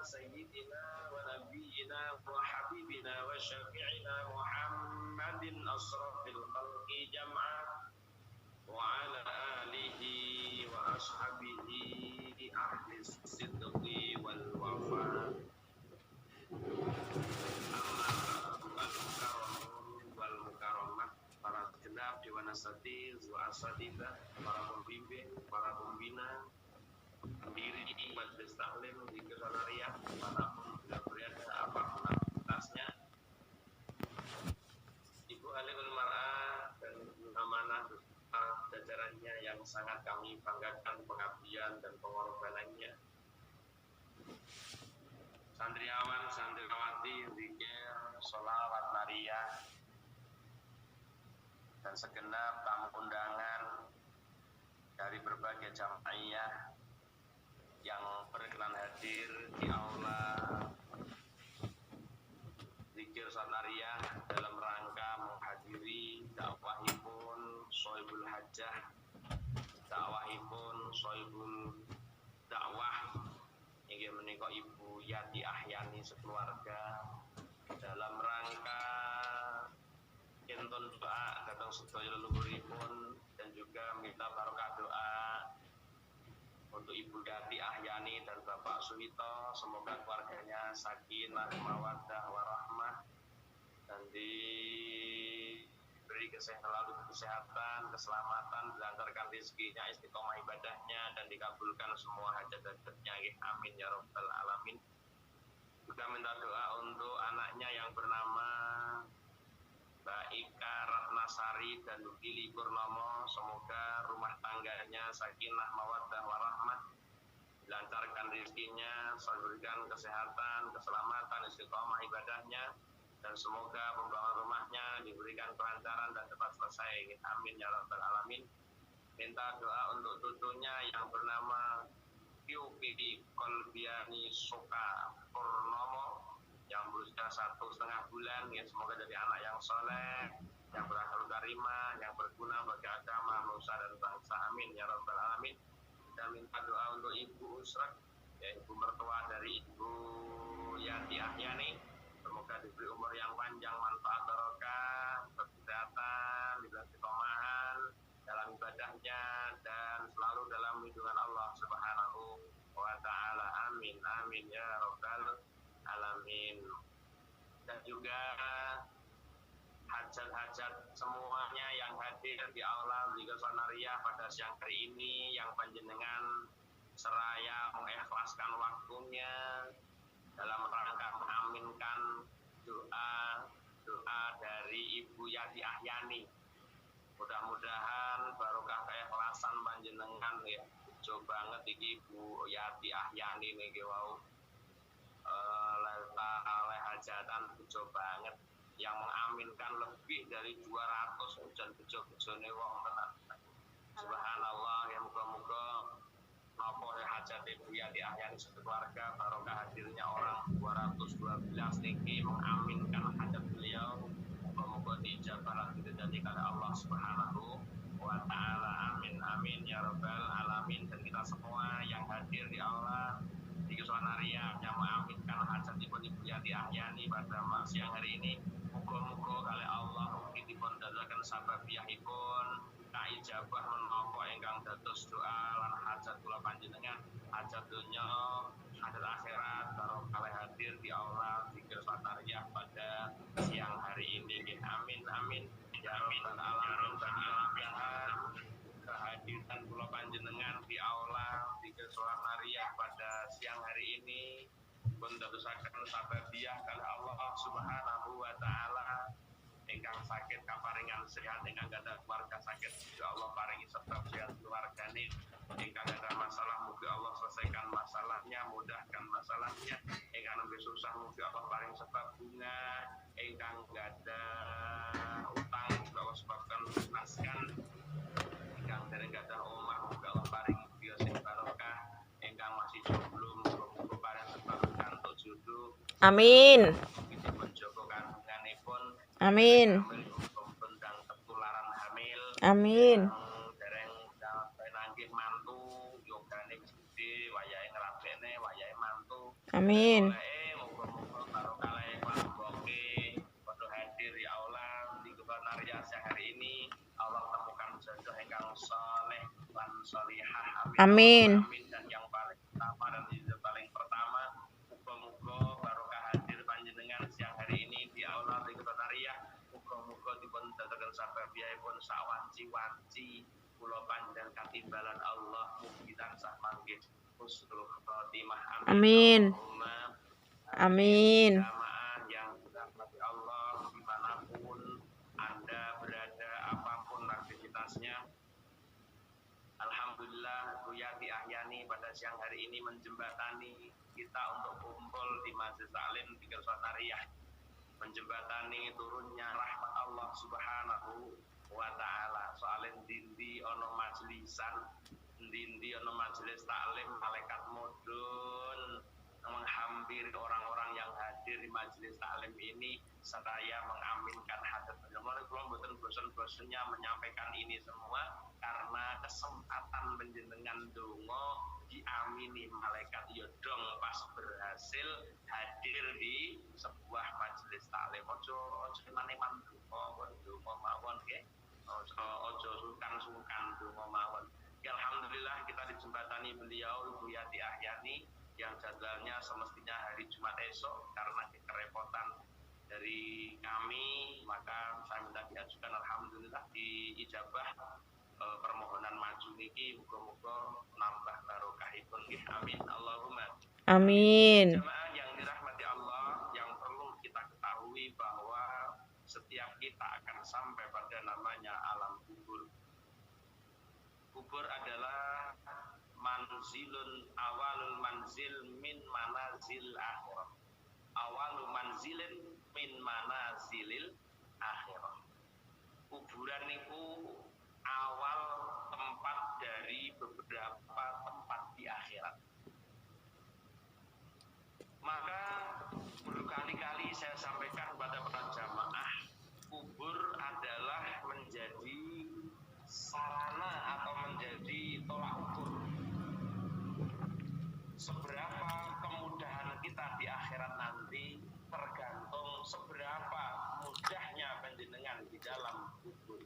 سيدنا ونبينا وحبيبنا وشفيعنا محمد أشرف الخلق جمعا وعلى آله وأصحابه أهل الصدق والوفاء. أما بعد المكرمون والمكرمات, para genap dewan asatiz wa asatidah, para pembimbing, para pembina, pendiri majelis taklim di Kesanariah, manapun beliau berada, apapun aktivitasnya, Ibu Alimul Mar'ah dan amanah jajarannya yang sangat kami banggakan pengabdian dan pengorbanannya. Santriawan, santriwati, zikir, sholawat nariyah, dan segenap tamu undangan dari berbagai jamaiyah yang berkenan hadir di aula zikir sanariyah dalam rangka menghadiri dakwahipun Sohibul Hajjah, dakwahipun Sohibul Dakwah yang menika Ibu Yati Ahyani sekeluarga, dalam rangka enten doa datang sedaya leluhuripun dan juga minta barokah doa untuk Ibu Yati Ahyani dan Bapak Suhito, semoga keluarganya sakinah mawaddah warahmah dan diberi kesehatan, keselamatan, dilancarkan rezekinya, istiqomah ibadahnya, dan dikabulkan semua hajat-hajatnya. Amin ya rabbal alamin. Juga minta doa untuk anaknya yang bernama Mbak Ika Ratnasari dan Lili Purnomo, semoga rumah tangganya sakinah mawaddah warahmah, dilancarkan rezekinya, diberikan kesehatan, keselamatan, istiqomah ibadahnya, dan semoga pembangunan rumahnya diberikan kelancaran dan cepat selesai. Amin ya rabbal alamin. Minta doa untuk cucunya yang bernama Yupidi Kolbiani Soka Purnomo yang berusia 1,5 bulan, ya semoga jadi anak yang soleh, yang berakal karimah, yang berguna bagi agama, nusa dan bangsa. Amin ya rabbal alamin. Dan minta doa untuk Ibu Usrak, ya ibu mertua dari Ibu Yati Ahyani, semoga diberi umur yang panjang, manfaat barokah, kesehatan, diberi istiqomahan dalam ibadahnya, dan selalu dalam lindungan Allah Subhanahu wa ta'ala. Amin amin ya rabbal alamin. Dan juga hajat-hajat semuanya yang hadir di aula Zikir Sanariyah pada siang hari ini, yang panjenengan seraya mengikhlaskan waktunya dalam rangka mengaminkan doa dari Ibu Yati Ahyani. Mudah-mudahan barokah keikhlasan panjenengan, ya coba banget iki Ibu Yati Ahyani niki wau oleh hajatan bejo banget, yang mengaminkan lebih dari 200 hujan bejo-bejone wong tenan. Subhanallah, ya muga-muga napa hajat Ibu Yati Ahyani sekeluarga, barokah hadirnya orang 212 niki mengaminkan hajat beliau, muga-muga diijabah dari Allah Subhanahu wa ta'ala. Amin amin ya rabbal alamin. Dan kita semua yang hadir di aula di Kesanariah yang mengaminkan hajat Ibu Yati Ahyani pada siang hari ini, muga-muga kali Allah mugi dipun dadakan sababiyahipun kaijabah menapa ingkang dados doa lan hajat kula panjenengan, hajat dunya, hajat akhirat, barokah hadir di aula Zikir Sanariyah pada siang hari ini. Amin amin ya rabbal alamin. Kehadiran kula panjenengan di aula Zikir Sanariyah pada siang hari ini pun dadosaken sababiyah kali Allah Subhanahu wa ta'ala. Ingkang sakit kaparingan sehat, ingkang gadah keluarga sakit mugi Allah paringi sebab sehat keluargane, ingkang gadah masalah mugi Allah selesaikan masalahnya, mudahkan masalahnya, ingkang nembe susah mugi Allah paring sebab bunga, ingkang gadah utang mugi Allah sebabkan lunaskan, ingkang dereng gadah omah mugi Allah paring griya sing barokah, ingkang masih jomblo mugi paring sebab kantuk jodoh. Amin. Amin. Amin. Dereng nanggih mantu, yogane wis gedhe, wayahe ngrapekne, wayahe mantu. Amin. Muga-muga karo kalae keluarga padha hadir ya Allah di kebenaran hari ini. Allah temukan jodoh ingkang saleh lan salihah. Amin. Amin. Dan yang paling utama dan yang paling pertama, muga-muga barokah hadir panjenengan siang hari ini di aula Sekretariat. Muga-muga dipun dadakan sababipun sawanci-wanci kula panjenengan katimbalan Allah mugi tansah manggih husnul khotimah. Amin. Amin. Jamaah yang dirahmati Allah dimanapun Anda berada, apapun aktivitasnya. Alhamdulillah Buyati Ahyani pada siang hari ini menjembatani kita untuk kumpul di Masjid Taklim di Sekretariat, menjembatani turunnya rahmat Allah Subhanahu wa Ta'ala. Soalnya dindi ono majlisan, dindi ono majelis taklim, malaikat mudun menghampiri orang-orang yang hadir di majelis taklim ini. Saya mengaminkan hajat penjemaah. Kalau bukan bosan-bosannya menyampaikan ini semua karena kesempatan penjenengan dongo diamini malaikat yodong pas berhasil hadir di sebuah majelis taklim. Ojo maneman dongo mawon ke, ojo sungkan dongo mawon. Alhamdulillah kita dijembatani beliau Ibu Yati Ahyani yang jadwalnya semestinya hari Jumat esok karena kerepotan dari kami, maka saya minta diajukan. Alhamdulillah diijabah permohonan maju niki, muga-muga nambah barokahipun. Amin Allahumma amin. Jemaah yang dirahmati Allah, yang perlu kita ketahui bahwa setiap kita akan sampai pada namanya alam kubur. Kubur adalah manzilun awalul manzil min manazil akhirah. Awalul manzilin min manazilil akhirah. Kuburan itu awal tempat dari beberapa tempat di akhirat. Maka berkali-kali saya sampaikan kepada para jamaah, kubur adalah menjadi sarana atau menjadi tolak ukur seberapa kemudahan kita di akhirat nanti, tergantung seberapa mudahnya panjenengan di dalam kubur.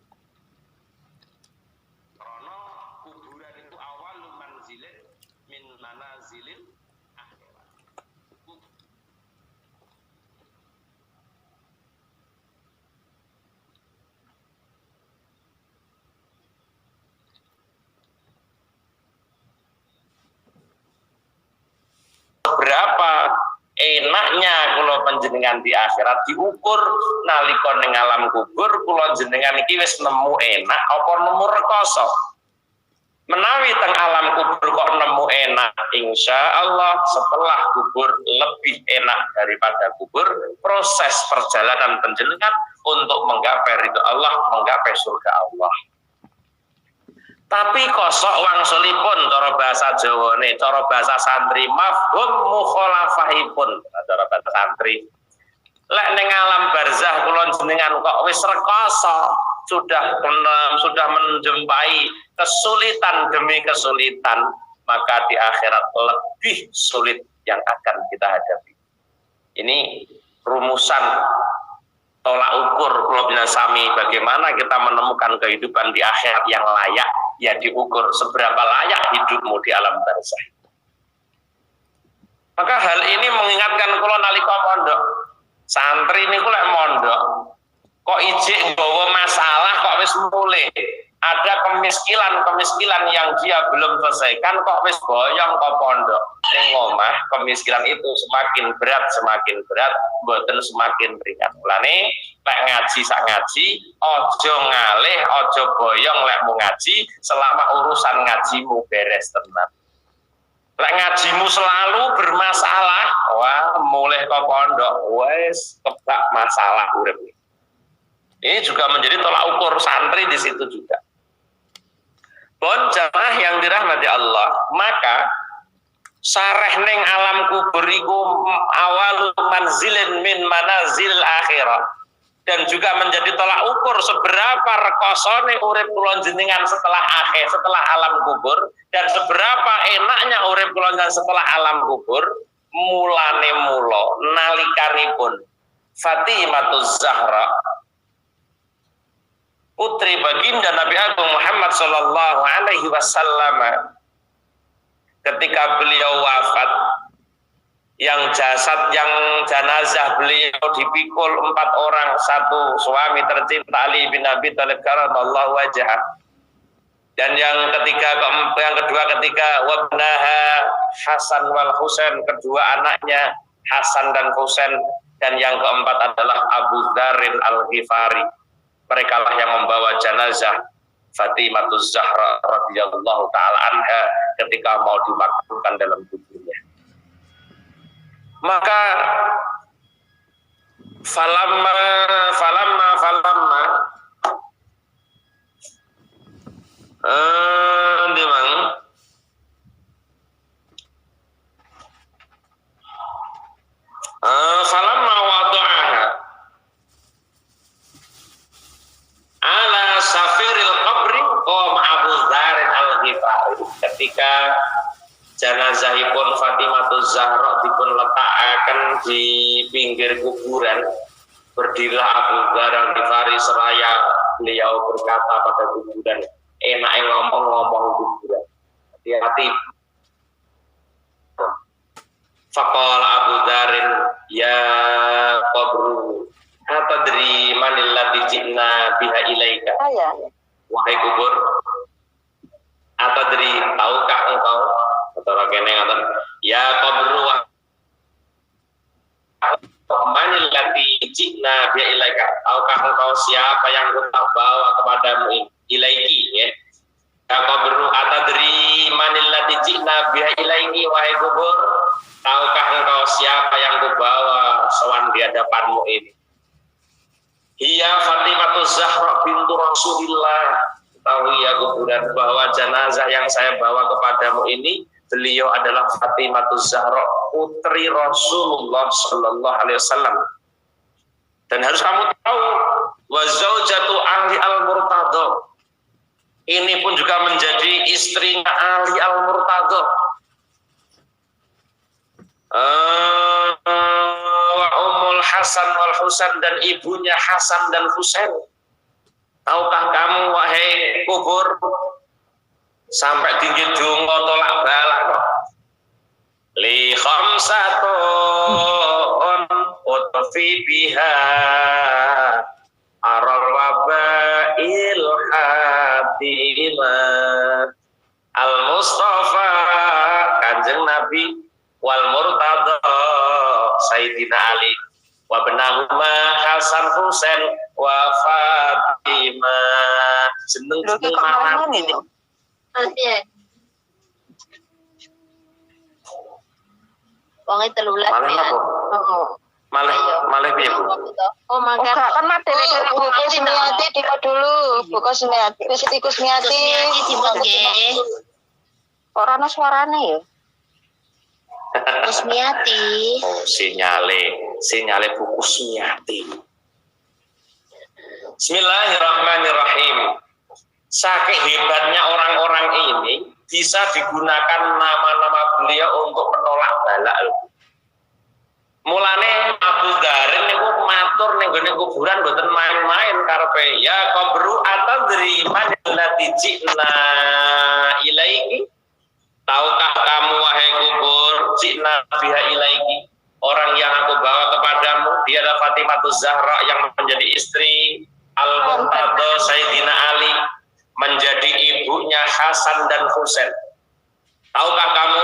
Karena kuburan itu awal manzilin min manazilil akhirat. Berapa enaknya kula panjenengan di akhirat diukur nalika ning alam kubur kula jenengan iki wis nemu enak apa nemu rekoso. Menawi teng alam kubur kok nemu enak, insya Allah setelah kubur lebih enak daripada kubur. Proses perjalanan panjenengan untuk menggapai ridho Allah, menggapai surga Allah. Tapi kosok wangsulipun cara bahasa Jawane, cara bahasa santri mafhum mukhalafahipun, cara bahasa santri. Lek ning alam barzah kula jenengan kok wis rekoso, sudah menjumpai kesulitan demi kesulitan, maka di akhirat lebih sulit yang akan kita hadapi. Ini rumusan tolak ukur kula binasami bagaimana kita menemukan kehidupan di akhirat yang layak, ya diukur seberapa layak hidupmu di alam barzah. Maka hal ini mengingatkan kula nalika pondok. Santri niku lek mondok kok ijik nggawa masalah kok wis mulih. Ada kemiskinan yang dia belum selesaikan kok wis boyong kok pondok. Ning omah kemiskinan itu semakin berat, mboten semakin ringan. Mulane lek ngaji sak ngaji, ojo ngalih, ojo boyong lek mau ngaji selama urusan ngajimu beres tenan. Lek ngajimu selalu bermasalah, wah mulai kok pondok wes kebak masalah urip. Ini juga menjadi tolak ukur santri di situ juga. Pun jamaah yang dirahmati Allah, maka sareh ning alam kubur iku awal manzilin min manazil akhirah, dan juga menjadi tolak ukur seberapa rekosone urip kula jenengan setelah akhir, setelah alam kubur, dan seberapa enaknya urip kula jenengan setelah alam kubur. mulane mula nalikanipun Fatimatuz Zahra putri baginda Nabi Agung Muhammad sallallahu alaihi wasallam ketika beliau wafat, yang jenazah beliau dipikul 4 orang, satu suami tercinta Ali bin Abi Thalib karramallahu wajhah, dan yang kedua ketika wabnaha Hasan wal Husain, kedua anaknya Hasan dan Husain, dan yang keempat adalah Abu Dzarrin Al-Ghifari. Mereka lah yang membawa jenazah Fatimatuz Zahra radhiyallahu taala anha ketika mau dimakamkan dalam kuburnya. Maka falamma dimang falamma wada'aha ala safiril qabri qama Abu Dzarrin Al-Ghifari. Ketika jenazahipun Fatimatuz Zahra dipun letakaken di pinggir kuburan, berdirilah Abu Dzar Al-Ghifari seraya beliau berkata pada kuburan, enake ngomong kuburan, hati-hati. Faqala Abu Dzarrin ya qabru atadri manil lati ji'na biha ilaika. Wahai kubur, atadri, tahukah engkau, atau kene ngaten, ya qabru manil lati ji'na biha ilaika. Tahukah engkau siapa yang kita bawa kepadamu, ilaiki ya. Ya qabru atadri manil lati ji'na biha ilaiki. Wahai kubur, tahukah engkau siapa yang kubawa sowan di hadapanmu ini? Hiya Fatimatuz Zahra bintu Rasulillah. Tahu ya kuburan bahwa jenazah yang saya bawa kepadamu ini, beliau adalah Fatimatuz Zahra, putri Rasulullah sallallahu alaihi wasallam. Dan harus kamu tahu, wa zaujatu ahli al-murtadha, ini pun juga menjadi istrinya ahli al-murtadha. Wa ummul Hasan wal Husain, dan ibunya Hasan dan Husain. Tahukah kamu wahai kubur, sampai tinggi dungo tolak balak li khamsatun utfi biha aral wabail hatimah al Mustafa Kanjeng Nabi wal Murtadha Sayyidina Ali wa benahuma Hasan Husain wa Fatimah. Jeneng mana ini? Wong 13 ya. Malah piye, Bu? Oh, mangga. Kan materi buku Kusmiati diko dulu. Buku Kusmiati, Kusmiati dimot nggih. Ora ana suarane ya. Kusmiati. Oh, sinyale buku Kusmiati. Bismillahirrahmanirrahim. Saking hebatnya orang-orang ini bisa digunakan nama-nama beliau untuk menolak bala. Mulane Abu Dzarrin niku matur ning gone kuburan mboten main-main karepe, ya qabru atadri man allati ji'na ilaiki. Tahukah kamu wahai kubur, ji'na biha ilaiki, orang yang aku bawa kepadamu, dia adalah Fatimatuz Zahra yang menjadi istri Al-Murtadha Sayyidina Ali, menjadi ibunya Hasan dan Husain. Tahukah kamu,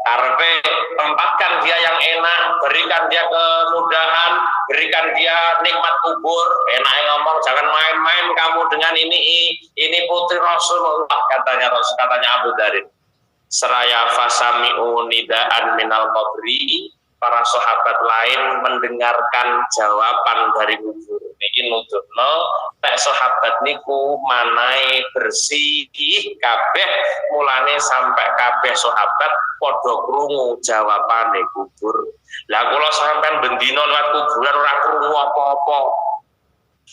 karpe tempatkan dia yang enak, berikan dia kemudahan, berikan dia nikmat kubur. Enak ngomong, jangan main-main kamu dengan ini putri Rasulullah, katanya Abu Dzarrin. Seraya fasami'u nidaan minal qabri, para sahabat lain mendengarkan jawaban dari kubur. Niki nutupno tek sahabat niku manahe bersih kabeh, mulane sampai kabeh sahabat padha krungu jawabane kubur. Lah kula sampean bendina lewat kuburan ora krungu apa-apa.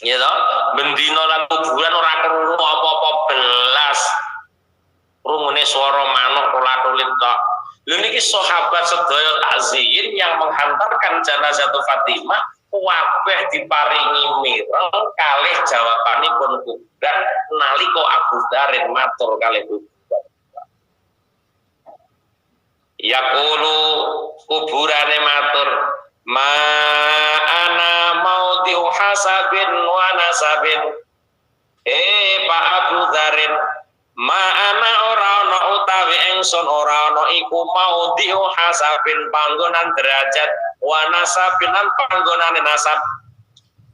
Ya toh, bendina lewat kuburan ora krungu apa-apa belas. Krungune swara manuk tulat-tulit tok. Lho niki sahabat sedaya takziin yang menghantarkan jenazah Fatimah kabeh diparingi mireng kalih jawabanipun kuburan nalika Abu Dzarin matur kalih kuburan. Yaqulu kuburane matur ma ana maudhi'u hasabin wa nasabin. Pak Abu Dzarin ma ana ora ana utawi ingsun ora ana iku maudhi'u hasabin panggonan derajat wa nasabin lan panggonane nasab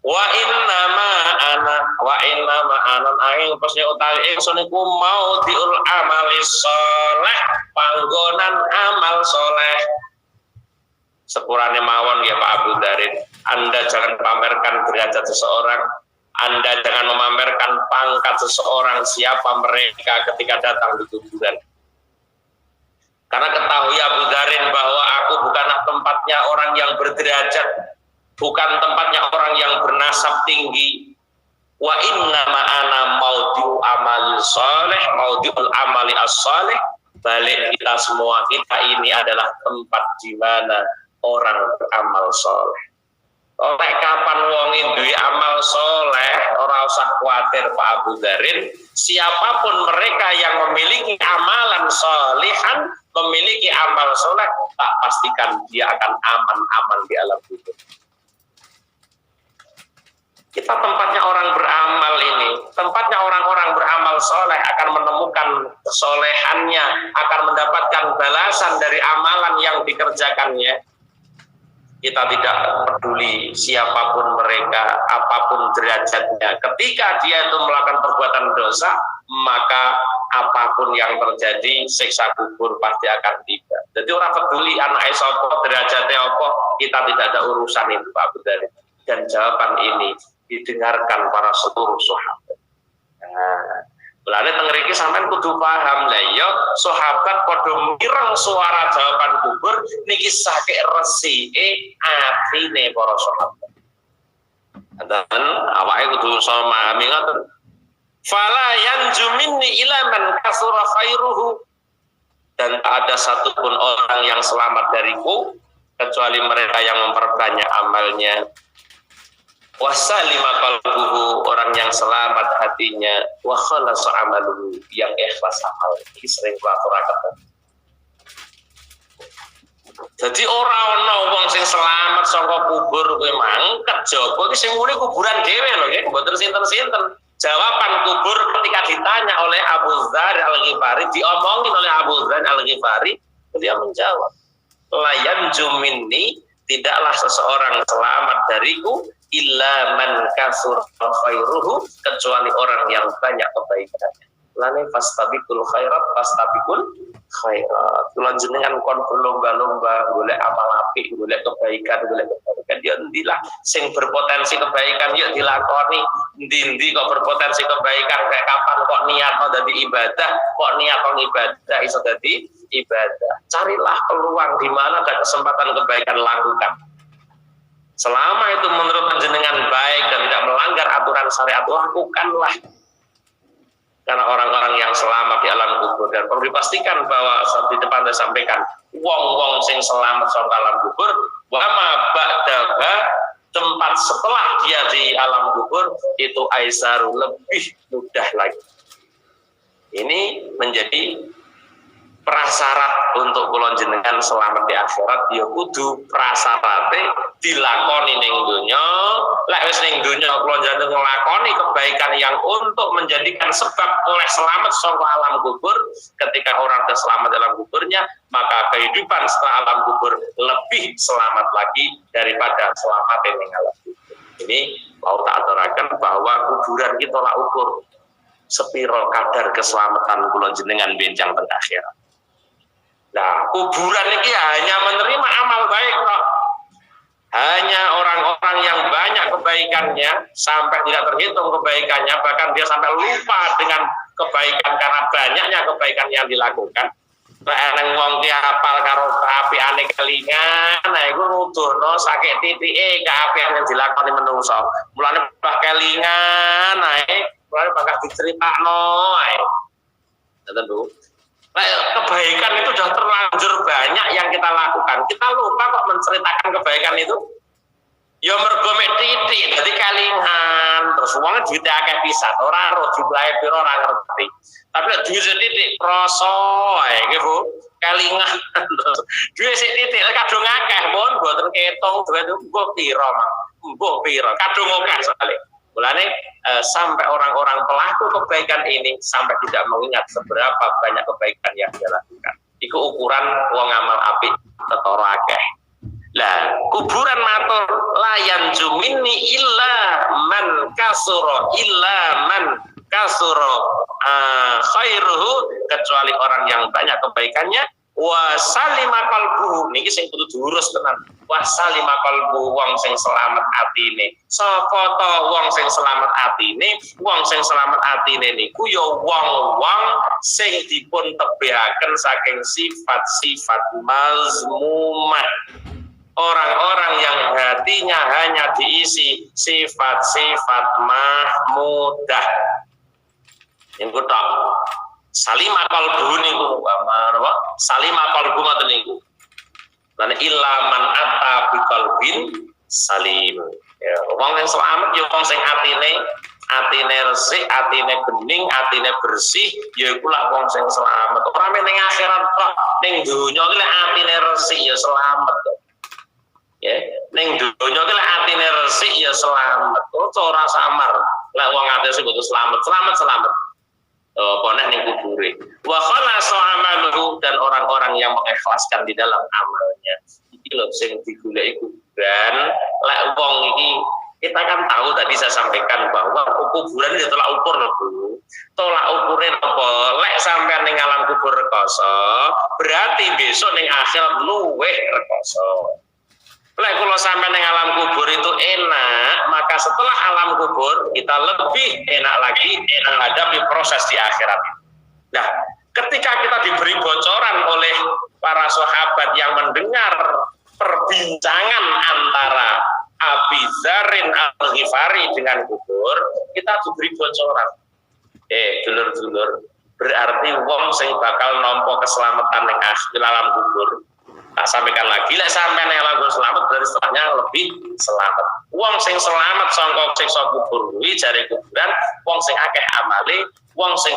wa inna ma anan aing pesne utawi ingsun iku maudhi'ul amali sholeh panggonan amal soleh. Sepurane mawon ya Pak Abu Dzarin, Anda jangan pamerkan derajat seseorang, Anda jangan memamerkan pangkat seseorang siapa mereka ketika datang di kuburan. Karena ketahui Abu Dzarin bahwa aku bukanlah tempatnya orang yang berderajat, bukan tempatnya orang yang bernasab tinggi. Wa inna ma'ana maudhi'u amali sholeh, maudhi'ul amali as-sholeh. Balik kita semua, kita ini adalah tempat di mana orang beramal soleh. Oleh kapan wong duwe amal soleh, ora usah khawatir Pak Abu Dzarin. Siapapun mereka yang memiliki amalan solihan, memiliki amal soleh, tak pastikan dia akan aman-aman di alam kubur. Kita tempatnya orang beramal ini, tempatnya orang-orang beramal soleh akan menemukan kesolehannya, akan mendapatkan balasan dari amalan yang dikerjakannya. Kita tidak peduli siapapun mereka, apapun derajatnya. Ketika dia itu melakukan perbuatan dosa, maka apapun yang terjadi, siksa kubur pasti akan tiba. Jadi orang peduli anak sapa, derajatnya apa, kita tidak ada urusan itu Pak Abu Dzarin. Dan jawaban ini didengarkan para seluruh sahabat. Nah, mulane teng mriki sampean kudu paham lah ya, sahabat padha mireng suara jawaban kubur niki saking resike atine para sahabat. Dan awake kudu iso memahami ngoten. Fala yanju minni ila man kasura khairuhu. Dan tak ada satupun orang yang selamat dariku kecuali mereka yang memperbanyak amalnya. Wasalima qalbuhu, orang yang selamat hatinya, wa khalasa amaluhu, yang ikhlas amal. Iki sering kula aturaken. Jadi ora ana wong sing selamat saka kubur kuwi mangkat jaba iki sing muni kuburan dhewe lho nggih, mboten sinten-sinten. Jawaban kubur ketika ditanya oleh Abu Dzar Al-Ghifari, diomongin oleh Abu Dzar Al-Ghifari, dia menjawab, la yanju minni, tidaklah seseorang selamat dariku illa man kasur khairuhu, kecuali orang yang banyak kebaikannya. Lane fastabiqul khairat, fastabiqul khairat. Kula jenengan kon berlomba-lomba golek amal apik, golek kebaikan, dia ndilah sing berpotensi kebaikan yuk dilakoni. Ndi kok berpotensi kebaikan, kayak kapan kok niatno dadi ibadah, kok niatno ibadah iso dadi ibadah. Carilah peluang di mana ada kesempatan kebaikan, lakukan. Selama itu menurut panjenengan baik dan tidak melanggar aturan syariat, lakukanlah. Karena orang-orang yang selamat di alam kubur, dan perlu dipastikan bahwa di depan saya sampaikan, wong-wong sing selamat di alam kubur, wama ba'daha, tempat setelah dia di alam kubur itu aisaru, lebih mudah lagi. Ini menjadi prasyarat untuk kula jenengan selamat di akhirat, ya kudu prasarate dilakoni ning donya. Lek wis ning donya kula jenengan nglakoni kebaikan yang untuk menjadikan sebab oleh selamat saka alam kubur, ketika orang sudah selamat dalam kuburnya, maka kehidupan setelah alam kubur lebih selamat lagi daripada selamat ning alam kubur. Ini mau tak aturaken bahwa kuburan kita lah ukur sepiro kadar keselamatan kula jenengan benjang teng akhirat. Nah, kuburan ini hanya menerima amal baik kok. Hanya orang-orang yang banyak kebaikannya, sampai tidak terhitung kebaikannya, bahkan dia sampai lupa dengan kebaikan karena banyaknya kebaikan yang dilakukan. Nek wong ki hafal karo kaapiane kelingan, nah iku nuduhno sakit titike kaapian yang dilakoni menungso. Mulane bah kelingan ae, mulane bakal diceritakno ae. Ngoten lho. Kebaikan itu sudah terlanjur banyak yang kita lakukan. Kita lupa kok menceritakan kebaikan itu. Ya mergo mek titik, dadi kalingan, terus wong duwite akeh pisan, ora roh jumlahe pira ora ngerti. Tapi nek duwit titik rasa ae nggih Bu, kalingan. Duwit sik titik kadung akeh pun mboten ketung duwit mbuh pira, Mang. Mbuh pira, kadung akeh sekali. Mulane sampai orang-orang pelaku kebaikan ini sampai tidak mengingat seberapa banyak kebaikan yang dia lakukan. Iku ukuran wong amal apik tetara akeh. Lah, kuburan matur layan jumini illa man kasuro khairuhu, kecuali orang yang banyak kebaikannya wa salima qalbuhu niki sing kudu diurus tenan. Wa salima qalbu wong sing selamat atine. Sapa to wong sing selamat atine? Wong sing selamat atine niku ya wong-wong sing dipun tebihaken saking sifat-sifat mazmumah. Orang-orang yang hatinya hanya diisi sifat-sifat mahmudah. Niku tok. Salimah qalbu niku apa? Salimah qalbu ngoten niku. Lan illa man atta biqalbin salim. Ya, wong yang selamat ya wong sing atine resik, atine bening, atine bersih, ya iku lah wong sing selamat. Ora ning akhirat kok ning donya iki lek atine resik ya selamat. Ya, ning donya ki lek atine resik ya selamat. Ora samar. Lek wong atine sing kudu selamat. Apa neh ning kubure. Wa khalasa amaluhu, dan orang-orang yang mengikhlaskan di dalam amalnya. Iki lho sing digoleki kuburan. Lek wong iki kita kan tahu tadi saya sampaikan bahwa kuburan itu tolak ukur lho Bu. Tolak ukurnya apa? Lek sampean ning alam kubur rekoso, berarti besok ning akhirat luweh rekoso. Lek kula sampai ning alam kubur itu enak, maka setelah alam kubur kita lebih enak lagi menghadapi proses di akhirat. Nah, ketika kita diberi bocoran oleh para sahabat yang mendengar perbincangan antara Abi Dzarin Al-Ghifari dengan kubur, kita diberi bocoran. Dulur-dulur, berarti wong sing bakal nampa keselamatan ning alam kubur. Tak sampaikan lagi, lek sampai ning alam selamat berarti setelahnya lebih selamat. Wong sing selamat sangka siksa kubur kuwi jare kuburan, wong sing akeh amale, wong sing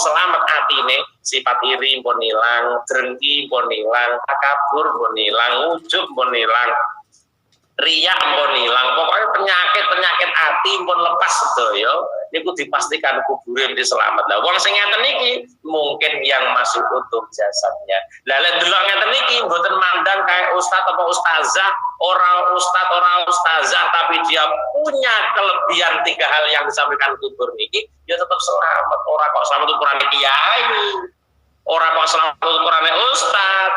selamat atine, sifat iri pun ilang, drengki pun ilang, takabur pun ilang, ujub pun ilang, riya pun ilang, pokoknya penyakit ati pun lepas sedaya. Niku dipastikan kuburan di selamat. Lah wong sing ngeten iki mungkin yang masih utuh jasadnya. Lah lek delok ngeten iki mboten mandang kayak ustaz apa ustazah, ora ustazah tapi dia punya kelebihan 3 hal yang disampaikan kubur niki, dia tetap selamat. Ora kok selamat ukurane kiai, ora kok selamat ukurane ustaz,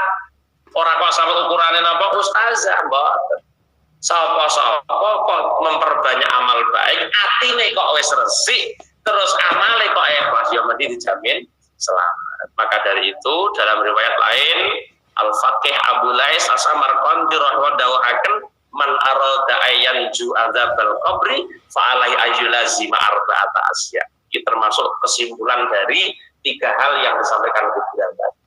ora kok selamat ukurane napa ustazah, mboten. Sapa-sapa kok memperbanyak amal baik, atine kok wis resik, terus amale kok ikhlas, ya mesti dijamin selamat. Maka dari itu dalam riwayat lain Al-Faqih Abu Lais As-Samarqandi rahimahullah man arada ayanju adzabal qabri fa alai ayyulazima arba'ata asya. Ini termasuk kesimpulan dari 3 hal yang disampaikan kuburan tadi.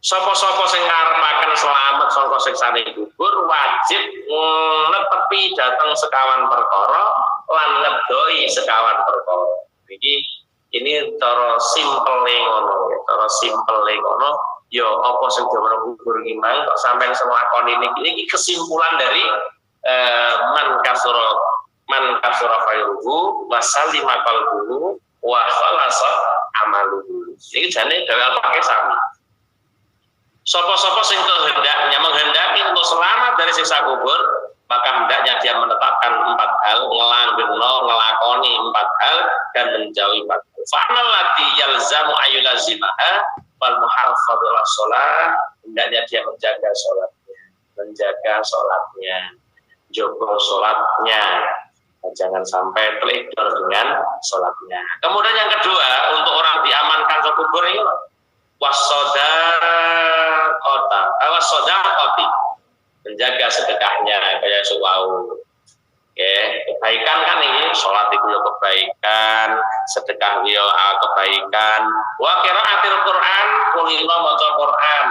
Sopo-sopo sing ngarepaken selamat saka siksane kubur wajib netepi datang sekawan perkara lan ngedoi sekawan perkara. Ini cara simple ngono ya apa sing diomong kubur iki mang kok sampean selakoni niki kesimpulan dari man kasura khairuhu wa salima qalbuhu wa khalasa amaluhu. Iki jane dhewe pakai sami. Sopo-sopo sing menghendaki untuk selamat dari siksa kubur, maka hendaknya dia menetapkan 4 hal, ngelakoni 4 hal dan menjauhi 4 hal. Fa'amal lati yalzamu ayyulazimaha wal muhafadhu ala sholat, hendaknya dia menjaga sholatnya, jaga sholatnya, jangan sampai teledor dengan sholatnya. Kemudian yang kedua, untuk orang diamankan ke kubur ini wasodakoti, menjaga sedekahnya kayak suwau. Ya, kebaikan kan ini sholat itu ya kebaikan, sedekah ya kebaikan. Wa qiraatil Quran, kulino maca Quran.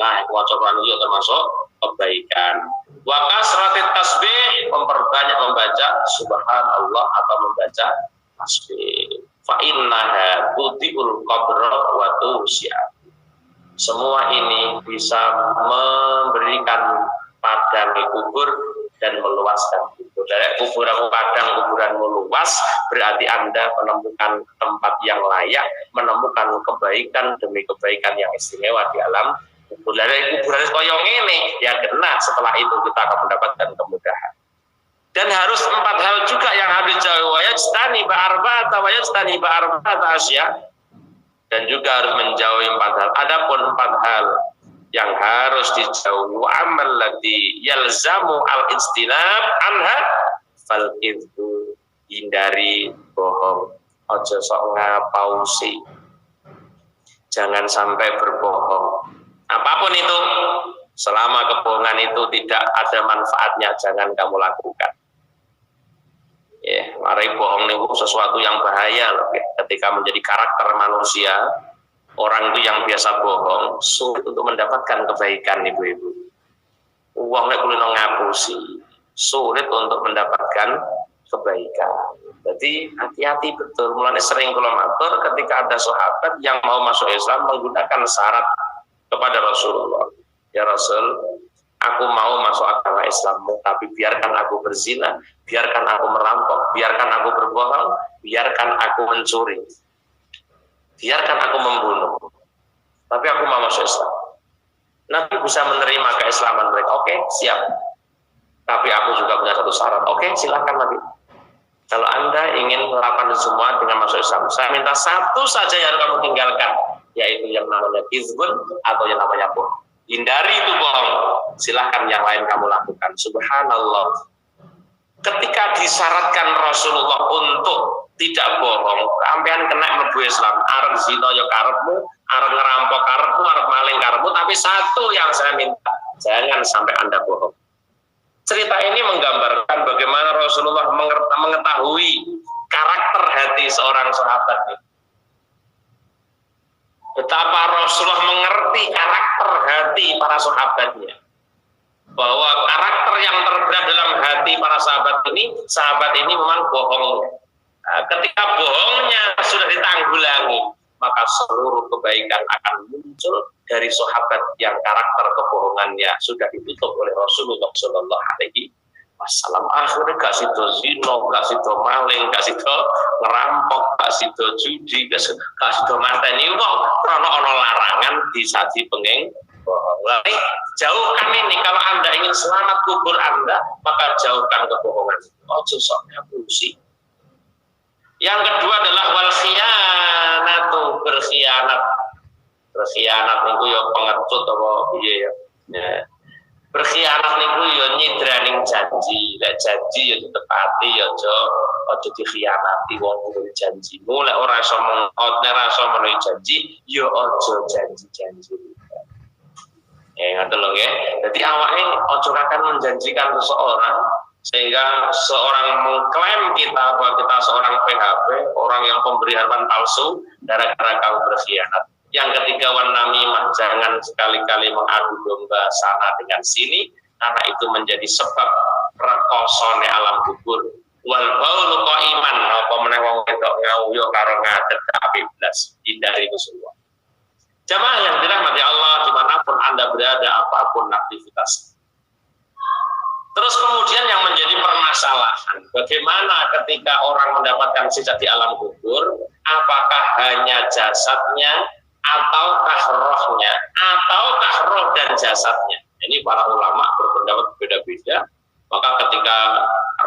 Nah, maca Quran itu termasuk kebaikan. Wa kasratit tasbih, memperbanyak membaca subhanallah atau membaca tasbih. Fa innaha tudiul qabra wa tusya'at. Semua ini bisa memberikan padang kubur dan meluaskan kubur. Dari kuburan padang, kuburan meluas, berarti Anda menemukan tempat yang layak, menemukan kebaikan demi kebaikan yang istimewa di alam kubur. Dari kuburan koyong ini, ya kena setelah itu kita akan mendapatkan kemudahan. Dan harus 4 hal juga yang harus dijauhi. Wayajtani ba'arba'ata wayajtani ba'arba'ata asya. Dan juga harus menjauhi 4 hal. Adapun 4 hal yang harus dijauhi, wa amal ladzi yalzamu al-ijtinab anha fal idzu, hindari bohong, ojo sok ngapausi, jangan sampai berbohong. Apapun itu, selama kebohongan itu tidak ada manfaatnya, jangan kamu lakukan. Ya, mari bohong itu sesuatu yang bahaya loh. Ketika menjadi karakter manusia, orang itu yang biasa bohong sulit untuk mendapatkan kebaikan, ibu-ibu. Uang nek kulino ngapusi, sulit untuk mendapatkan kebaikan. Jadi hati-hati betul. Mulanya sering kula matur ketika ada sahabat yang mau masuk Islam menggunakan syarat kepada Rasulullah. Ya Rasul, aku mau masuk agama Islammu, tapi biarkan aku berzina, biarkan aku merampok, biarkan aku berbohong, biarkan aku mencuri, biarkan aku membunuh, tapi aku mau masuk Islam. Nabi bisa menerima keislaman mereka. Oke, siap. Tapi aku juga punya satu syarat. Oke, silakan Nabi. Kalau Anda ingin melakukan semua dengan masuk Islam, saya minta satu saja yang kamu tinggalkan, yaitu yang namanya kizbun atau yang namanya bohong. Hindari itu bohong. Silahkan yang lain kamu lakukan. Subhanallah. Ketika disyaratkan Rasulullah untuk tidak bohong, sampean kena mlebu Islam. Arep zina ya karepmu, arep ngerampok karepmu, arep maling karepmu, tapi satu yang saya minta, jangan sampai Anda bohong. Cerita ini menggambarkan bagaimana Rasulullah mengetahui karakter hati seorang sahabat ini. Betapa Rasulullah mengerti karakter hati para sahabatnya. Bahwa karakter yang terberat dalam hati para sahabat ini memang bohong. Nah, ketika bohongnya sudah ditanggulangi, maka seluruh kebaikan akan muncul dari sahabat yang karakter kebohongannya sudah ditutup oleh Rasulullah Shallallahu Alaihi Wasallam. Akhirnya gak sido zino, gak sido maling, gak sido ngerampok, gak sido judi, gak sido mateni wong karena ono larangan disaji pengeng bohong. Lalu jauhkan ini, kalau Anda ingin selamat kubur Anda, maka jauhkan kebohongan. Ojo sok ngapusi. Yang kedua adalah wal khiyanatu, berkhianat. Berkhianat niku ya pengecut apa piye ya. Berkhianat niku ya nyidraning janji. Lek janji ya ditepati, ya aja dikhianati wong kuwi janji. Mulai ora iso memenuhi janji, ya aja janji-janji. Ngoten lho nggih. Dadi awake aja akan menjanjikan seseorang sehingga seorang mengklaim kita bahwa kita seorang PHP, orang yang pemberi harapan palsu gara-gara kamu berkhianat. Yang ketiga, wan namimah, jangan sekali-kali mengadu domba sana dengan sini, karena itu menjadi sebab rekosone alam kubur. Wal baulu qaiman, apa meneh wong wedok ngawuyo karo ngadeg tapi blas. Hindari itu semua. Jamaah yang dirahmati Allah, dimanapun Anda berada, apapun aktivitas. Terus kemudian yang menjadi permasalahan, bagaimana ketika orang mendapatkan siksa di alam kubur, apakah hanya jasadnya, ataukah rohnya, ataukah roh dan jasadnya? Ini para ulama berpendapat berbeda-beda. Maka ketika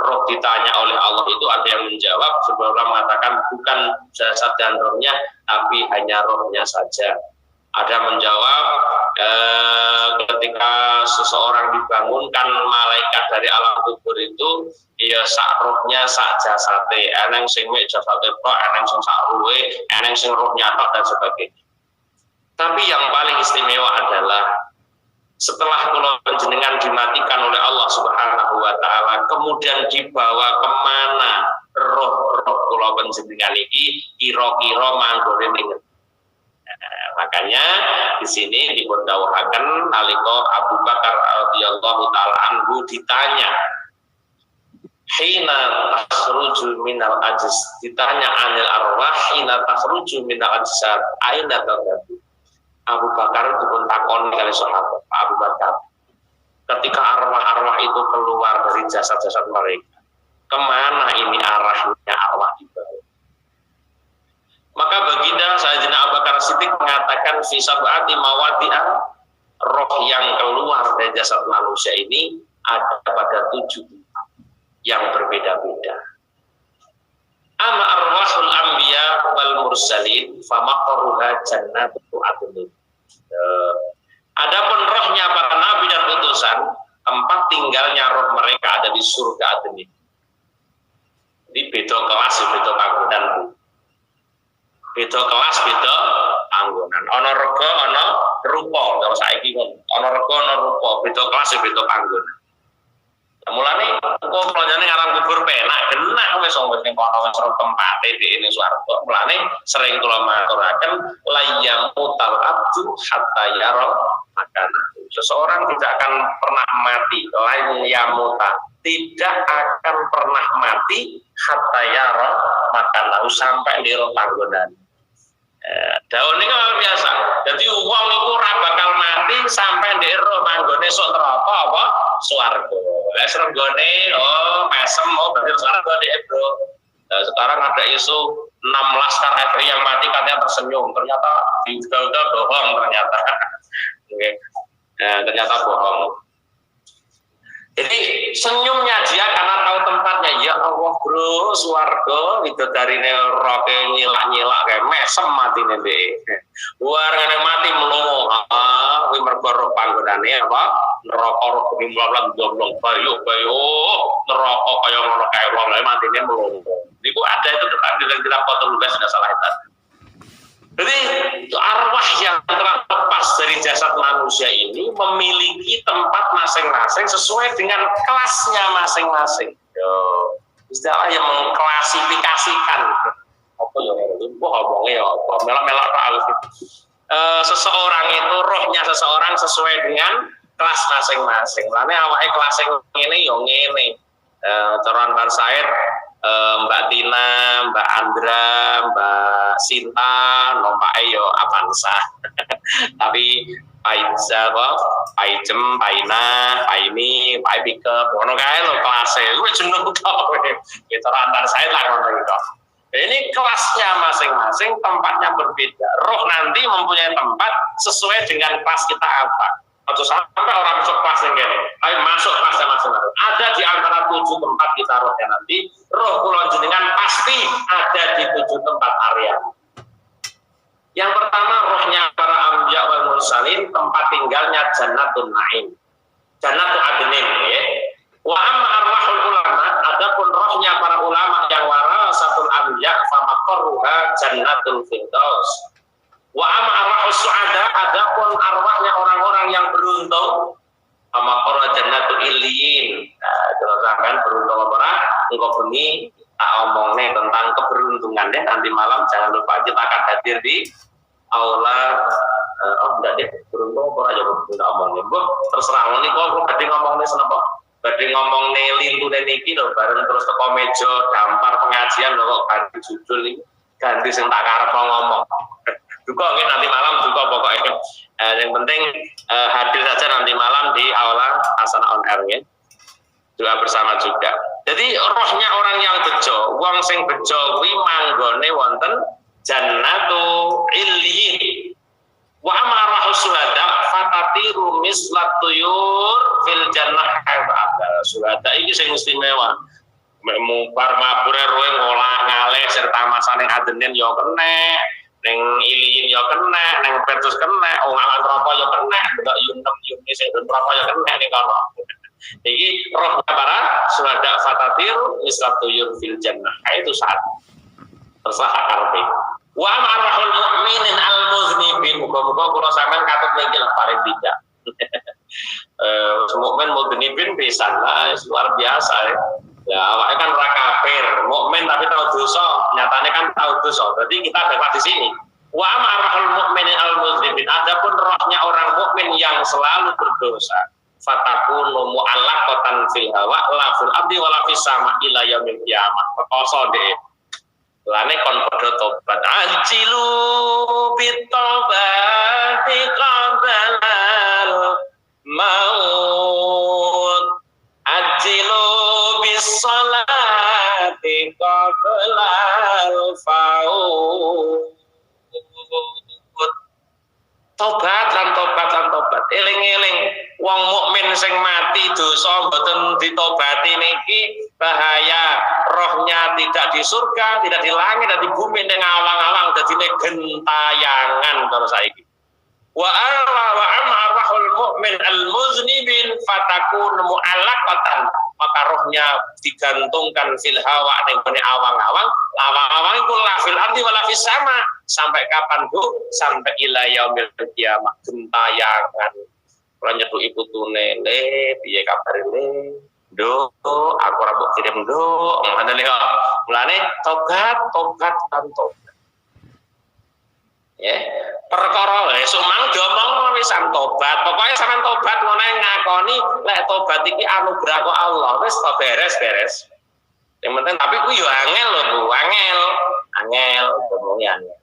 roh ditanya oleh Allah itu ada yang menjawab, sebenarnya mengatakan bukan jasad dan rohnya, tapi hanya rohnya saja. Ada menjawab ketika seseorang dibangunkan malaikat dari alam kubur itu, ya sak rohnya sak jasate, eneng sing mek jasate tok, eneng sing sak ruhe, eneng sing rohnya tok dan sebagainya. Tapi yang paling istimewa adalah setelah kula panjenengan dimatikan oleh Allah Subhanahu wa taala, kemudian dibawa kemana roh-roh kula panjenengan iki kira-kira manggone ning. Makanya di sini dipundhawuhaken nalika Abu Bakar radhiyallahu taala anhu ditanya hina takhruju minal ajs, ditanya anil arwah hina takhruju minal ajsad aina tadhabu. Abu Bakar dipun takoni kali sahabat Abu Bakar, ketika arwah-arwah itu keluar dari jasad-jasad mereka, kemana ini arahnya arwah dibawa? Maka baginda Sayyidina Abu Bakar Siddiq mengatakan fi sab'ati mawadi'an, roh yang keluar dari jasad manusia ini ada pada 7 yang berbeda-beda. Ama arwahul anbiya wal mursalin famaqruha jannatu adnin. Adapun rohnya para nabi dan utusan, tempat tinggalnya roh mereka ada di surga adnin. Jadi beda kelas, beda panggonan. Beda kelas, beda panggonan. Ana rega, ana rupa. Kalau saiki ana rega, ana rupa. Beda kelas, beda panggonan. Mulane kok planyane ngarang kubur penak genak wis ning kono wis ora tempate dene swarga. Mulane sering kula maturaken layam utal abdu hatta yara makana. Seseorang tidak akan pernah mati, layamuta tidak akan pernah mati hatta yara makana sampai di panggonan. Daun ini kan biasa. Jadi uang itu ora bakal mati sampai di manggone sok neraka apa swarga. Lah sregone mesem berarti swarga di bro. Nah, sekarang ada isu 6 laskar FPI yang mati katanya tersenyum, ternyata diudah bohong ternyata. Oke. Nah, ternyata bohong. Jadi senyumnya dia karena tahu tempatnya. Ya Allah bro, swarga widodarine roke nyilak-nyilak kayak mesem matine dhek. Warane mati melongo. Kuwi mergo roh panggonane apa? Neraka roh kuning-kuning blong-blong bayu neraka kaya ngono kae wong lae matine melongo. Niku ada itu di dalam lugas sudah salah itu. Jadi arwah yang terlepas dari jasad manusia ini memiliki tempat masing-masing sesuai dengan kelasnya masing-masing. Istilah yang mengklasifikasikan. Apa ya? Ngomongnya ya, melak-melak seseorang itu rohnya seseorang sesuai dengan kelas masing-masing. Lane awake kelas ngene ya ngene. Coran Bar Said, Mbak Tina, Mbak Andra, Mbak Sinta, nombak yo Avanza. Tapi Paiza, Paijem, Paina, Paini, Pai Pickup, ngono kae lho kelasé. Kuwi jeneng tok kowe. Gitu Bar Said lah ngono iki. Ini kelasnya masing-masing, tempatnya berbeda. Roh nanti mempunyai tempat sesuai dengan kelas kita apa. Atau sampai orang masuk kelas yang gini, ayo masuk kelasnya masing-masing. Ada di antara 7 tempat kita rohnya nanti, roh kula jenengan pasti ada di 7 tempat area. Yang pertama rohnya para anbiya wal mursalin, tempat tinggalnya Jannatun Naim, Jannatul Adnin. Ya. Wa amma arwahul ulama, adapun rohnya para ulama yang warasatul anbiya famaqarruha Jannatul Firdaus. Wa amma arwahus su'ada, adapun arwahnya orang-orang yang beruntung, famaqarruha Jannatul Illiyin. Nah, terus kan beruntung apa? Engko bengi tak omongne tentang keberuntungan deh, nanti malam jangan lupa kita akan hadir di aula. Enggak deh, beruntung apa aja kita omongin. Bu, terserah ini kok tadi ngomongnya senapa? Tadi ngomongnya lintune niki lho, bareng terus teko meja dampar pengajian lho kok ganti judul iki. Ganti sing tak karep ngomong. Juga nanti malam juga pokoknya. Yang penting hadir saja nanti malam di aula Hasanah on Air ya. Juga bersama juga. Jadi rohnya orang yang bejo, wong sing bejo kuwi manggone wonten Jannatu Illiyin. Wa amarahu syuhada fatatiru mislat tuyur fil jannah ka'aba. Syuhada iki sing istimewa. Mupar mabure roe ngolah ngalih serta masane adenen ya kenek, ning Iliyin ya kenek, ning Petrus kenek, ngalan neraka ya kenek, ndak yunem sing neraka ya kenek ning kono. Iki roh para syuhada fatatiru mislat tuyur fil jannah. Itu satu. Terserah karepe. Wa ma'arrahul mu'minin al-muznibin. Muga-muga kula sampean katut niki paling tidak. Mukmin mudnibin pisan lah, luar biasa ya. Ya, awalnya kan ora kafir, mukmin tapi tahu dosa, nyatanya kan tahu dosa. Berarti kita dapat di sini. Wa amarahul mukminin al mudnibin. Adapun rohnya orang mukmin yang selalu berdosa, fatakunu mu'allaqatan fil hawa la fil abdi wala fis sama ila yaumil qiyamah. Pekoso deh. Lane kon padha tobat. Ajilu bitobati qabalal maut. Ajilu bisolati qabalal faut. Tobat lan tobat. Eling-eling wong mukmin sing mati dosa mboten ditobati niki bahaya. Rohnya tidak di surga, tidak di langit, dan di bumi ning awang-awang dadine gentayangan karo saiki. Wa arwahul mu'min al-muznibin fatakun mu'allaqatan, maka rohnya digantungkan fil hawa ning awang-awang. Awang-awang iku la fil ardi wala fis sama. Sampai kapan Bu? Sampai ila yaumil qiyamah, gentayangan. Ora nyetuki putune, le piye kabare le? Ndo, aku ora mbok kirim ndo. Ngoten lho. Mulane tobat. Ya, perkara esuk mang diomong wisan tobat. Pokoke sampean tobat ngono ngakoni lek tobat iki anugerah kok Allah. Wis beres. Yang penting tapi ku yo angel lho Bu, angel ngomongi angel.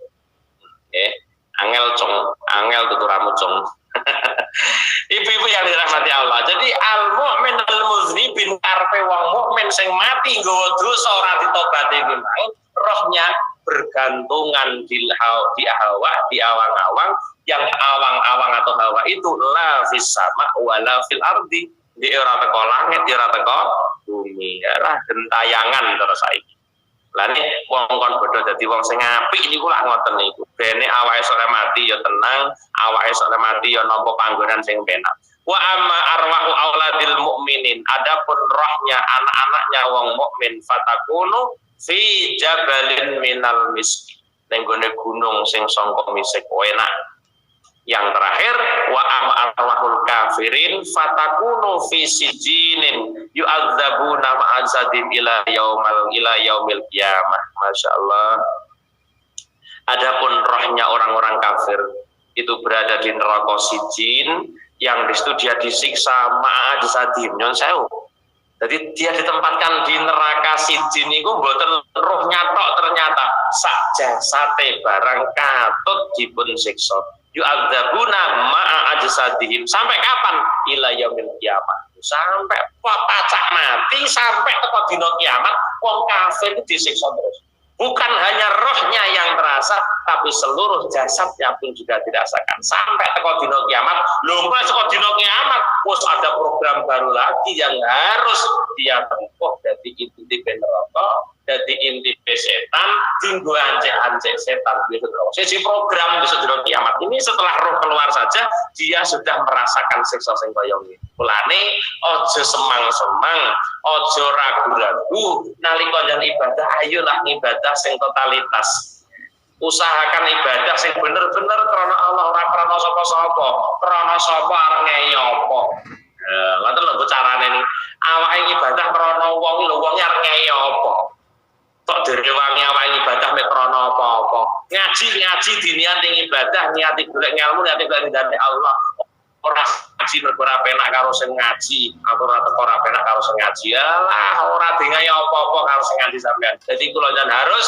Angel tuturamu cong. Ibu-ibu yang dirahmati Allah. Jadi al-mu'min al-muznibin karpe wong mukmin sing mati nggawa dosa ora ditobati iki mau, rohnya bergantungan di hawa, di awang-awang, yang awang-awang atau hawa itu la fis sama wala fil ardi, di ora teko langit, di ora teko bumi. Lah gentayangan terus saiki. Lah nek wong kon bodho dadi wong sing apik niku lak ngoten niku. Bene awake sore mati ya tenang, awake sore mati ya nampa panggonan sing penak. Wa amma arwahu auladil mukminin, adapun rohnya anak-anaknya wong mukmin fatakunu fi jabalin minal miski. Ning gone gunung sing sangka misik enak. Yang terakhir wa arwahul kafirin fatakunu fi sijinin yu'adzabuna ma'azadim ila yaumil qiyamah. Masyaallah. Adapun rohnya orang-orang kafir itu berada di neraka sijin, yang di situ dia disiksa ma'azadim. Nyon sewu. Jadi dia ditempatkan di neraka sijin itu mboten rohnya tok, ternyata sak jasate barang katut dipun siksa. Yu'adzabuna ma'a ajsadihim. Sampai kapan? Ila yaumil qiyamah. Sampai pacak mati, sampai teko dina kiamat wong kafir disiksa terus. Bukan hanya rohnya yang terasa, tapi seluruh jasadnya pun juga dirasakan. Sampai teko dina kiamat. Lho kok teko dina kiamat wis ada program baru lagi yang harus dia tempuh. Jadi inti neraka, jadi inti setan, tinggu anjek setan gitu. Sesi program bisa dina kiamat ini setelah roh keluar saja dia sudah merasakan siksa sing kaya ngene. Mulane aja semang-semang, aja ragu-ragu nalika njen ibadah, ayolah ibadah sing totalitas. Usahakan ibadah sing bener-bener karena Allah, ora karena sapa-sapa. Karena sapa arep ngeyopo. Ngoten lho carane niki. Awake ibadah karena wong lho, wong arep ngeyopo. Tok direwangi awake ibadah mek krana apa-apa. Ngaji diniati ibadah, niati golek ilmu, niati golek ridane Allah. Ora ngaji ora penak karo sing ngaji, atau ora teko ora penak karo sing ngaji. Alah, ora dingayo apa-apa karo sing ngaji sampean. Jadi kula jan harus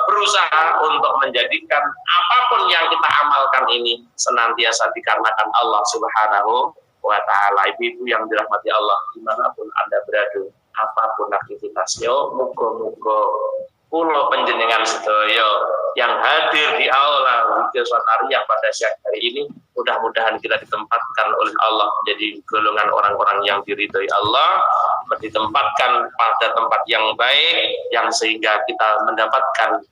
berusaha untuk menjadikan apapun yang kita amalkan ini senantiasa dikarenakan Allah Subhanahu wa taala. Ibu-ibu yang dirahmati Allah, dimanapun Anda berada, apapun aktivitasnya, muga-muga kula panjenengan sedaya yang hadir di aula Widyas Wanaria pada siang hari ini, mudah-mudahan kita ditempatkan oleh Allah menjadi golongan orang-orang yang diridhoi Allah, ditempatkan pada tempat yang baik, yang sehingga kita mendapatkan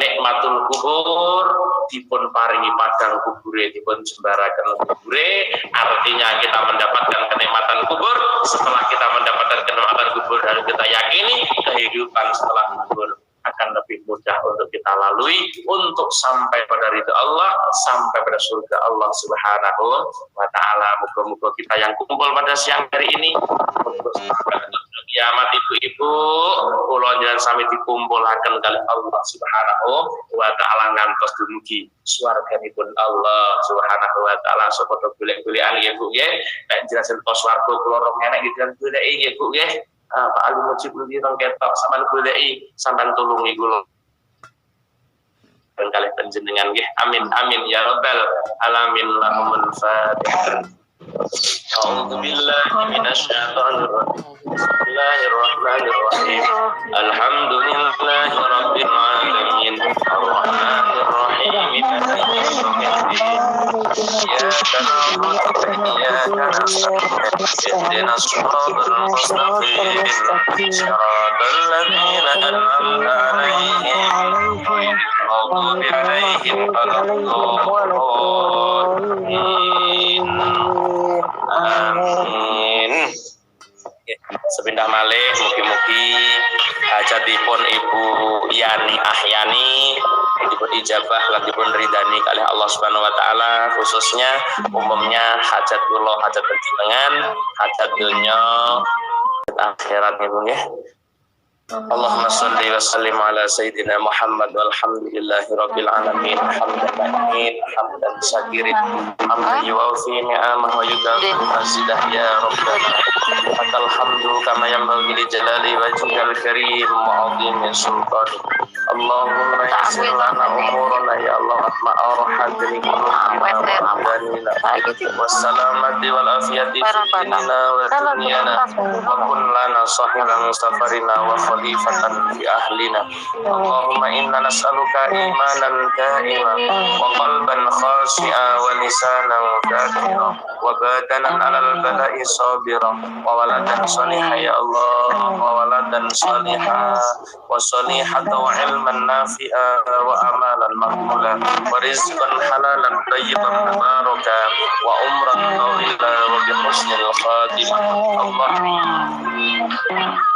nikmatul kubur, dipun paringi padang kubure, dipun jembaraken kubure, artinya kita mendapatkan kenikmatan kubur. Setelah kita mendapatkan kenikmatan kubur dan kita yakini kehidupan setelah kubur akan lebih mudah untuk kita lalui untuk sampai pada ridha Allah, sampai pada surga Allah Subhanahu wa taala. Moga-moga kita yang kumpul pada siang hari ini untuk kiamat ibu-ibu kula njenengan sami dikumpulaken kali Allah Subhanahu wa taala ngantos dumugi swarganipun Allah Subhanahu wa taala. Sepodo golek-golekan nggih Bu nggih, nek jelasin pos swarga kula rong enek gitu goleki nggih Bu nggih. Pak Ali Mujib pundi rong ketok sampean goleki, sampean tulungi kula. Dan kali panjenengan nggih. Amin amin ya rabbal alamin. Lahumul fatihah. A'udzu billahi minasyaitonir rajim. Bismillahirrahmanirrahim. Alhamdulillahi rabbil alamin. Arrahmanir rahim. Maliki yaumiddin. Iyyaka na'budu wa iyyaka nasta'in. Ihdinas siratal mustaqim. Siratal ladzina an'amta 'alaihim ghairil maghdubi 'alaihim waladdallin. Amin. Sepindah malih mugi-mugi hajatipun Ibu Yani Ahyani dipun ijabah lan dipun ridani kalih Allah Subhanahu wa taala, khususnya umumnya hajat kula, hajat panjenengan, hajat dunya, akhirat niku nggih. Allahumma shalli wa sallim ala sayyidina Muhammad walhamdulillahi rabbil alamin. Hamdan mahin, hamdan syakirin, hamdan yuwafi ni'amah wa yudafi mazidah ya rabbana. Lakal hamdu kama yanbaghi li jalali wajhikal karim wa 'azimi sultanik. Allahumma yassir lana umurana ya Allah ma'ar hadrika Muhammadina wassalamati wal afiyati fi dinina wa dunyana wa kun lana sahiban safarina wa khalifatan fi ahlina. Allahumma inna nas'aluka imanan da'iman wa qalban khashi'a wa lisanan dhakira wa badanan 'alal bala'i sabira wa waladan salihah ya Allah wa waladan salihah wa salihatan wa ilman nafi'a wa amalan maqbula wa rizqan halalan tayyiban mubaraka wa umran tawila wa bi husnil khatimah.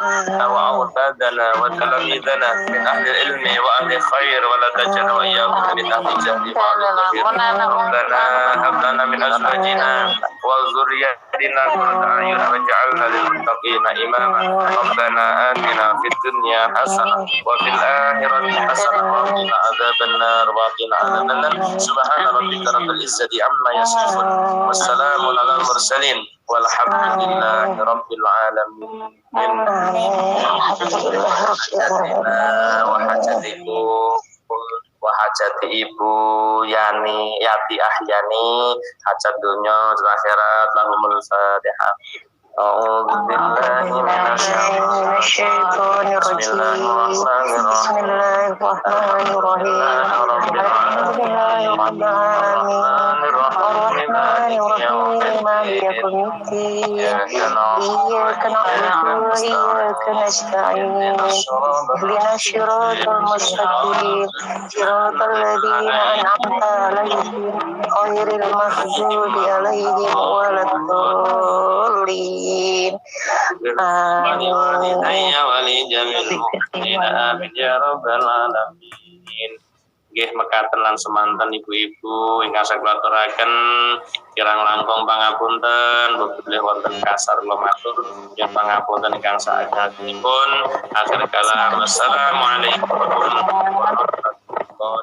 Allah wa awtadana wa talamidana min ahli ilmi wa ahli khair wa la tajal wa iyyakum min ahli jahli wa rabbana hab lana min azwajina wa dhurriyyatina qurrata a'yun waj'alna lil muttaqina imama. Rabbana atina fid dunya hasanah wa fil akhirati hasanah wa qina adzabannar wa qina adzabannar. Subhana rabbika rabbil izzati amma yasifun wassalamun alal mursalin walhamdulillahi rabbil alamin. Wahajati Ibu Yani Yati Ahyani hajat dunya akhirat lahumul fatihah. A'udzu billahi minasyaitonir rajim. Bismillahirrahmanirrahim. Arrahmanirrahim. Maliki yaumiddin. Iyyaka na'budu wa iyyaka nasta'in. Ihdinas siratal mustaqim. Siratal ladzina an'amta 'alaihim ghairil maghdubi 'alaihim waladdallin. Nggih mekaten lan semanten ibu-ibu ingkang saged aturaken kirang langkung pangapunten bilih wonten kasar kula matur yen pangapunten ingkang saengatipun. Akhir kalam assalamualaikum warahmatullahi wabarakatuh.